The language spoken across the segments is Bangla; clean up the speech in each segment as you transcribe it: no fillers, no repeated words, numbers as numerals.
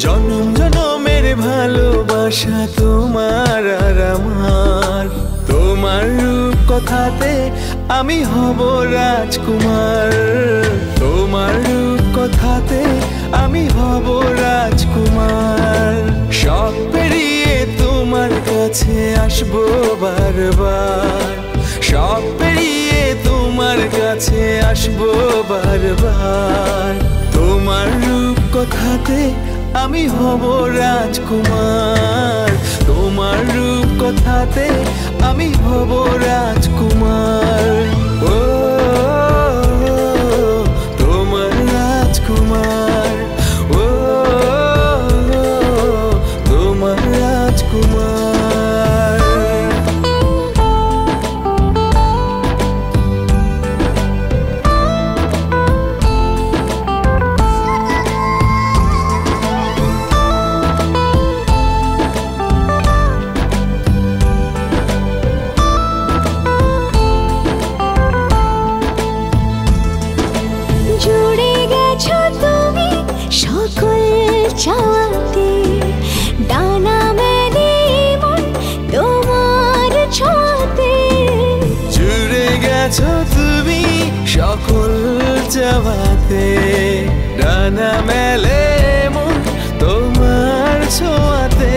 জনম জনমের ভালোবাসা তোমার আর আমার, তোমার রূপ কথাতে আমি হব রাজকুমার, তোমার রূপ কথাতে আমি হব রাজকুমার। সব পেরিয়ে তোমার কাছে আসবো বারবার, সব পেরিয়ে তোমার কাছে আসবো বারবার। তোমার রূপ কথাতে আমি হব রাজকুমার, তোমার রূপ কথাতে আমি হব রাজকুমার। ও তোমার রাজকুমার, ও তোমার রাজকুমার। চাওয়াতে ডানা মেলে মন তোমার ছোঁয়াতে, জুড়ে গেছো তুমি সকল চাওয়াতে, ডানা মেলে মন তোমার ছোঁয়াতে।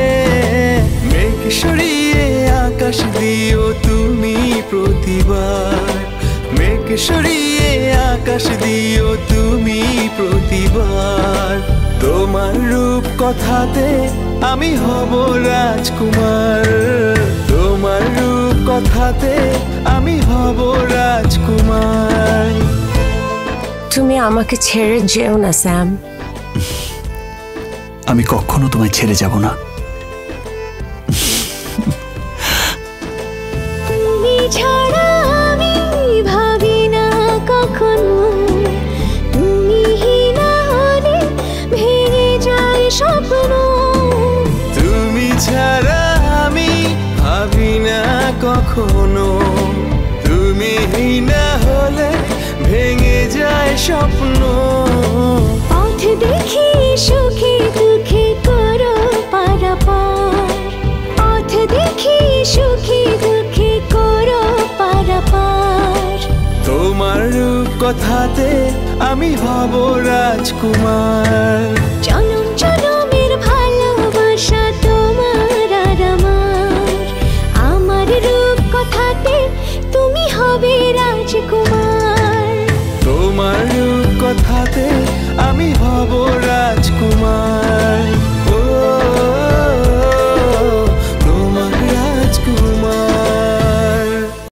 মেঘ সরিয়ে আকাশ দিও তুমি প্রতিবার, মেঘ সরিয়ে আকাশ দিও তুমি প্রতিবার। তোমার রূপ কথাতে আমি হব রাজকুমার, তোমার রূপ কথাতে আমি হব রাজকুমার। তুমি আমাকে ছেড়ে যেও না স্যাম। আমি কখনো তোমায় ছেড়ে যাব না। তুমি ছাড়া আমি ভাবি না কখনো, তুমি না হলে ভেঙে যায় স্বপ্ন। তুমি ছাড়া আমি ভাবি না কখনো, তুমি না হলে ভেঙে যায় স্বপ্ন। পথ দেখি সুখে দুঃখে করো পারাপার, পথ দেখি সুখে দুঃখে করো পারাপার। তোমার রূপ কথাতে আমি হব রাজকুমার, জনম জনমের ভালোবাসা তোমার আর আমার, আমার রূপ কথাতে তুমি হবে রাজকুমার, তোমার রূপ কথাতে আমি হব রাজকুমার।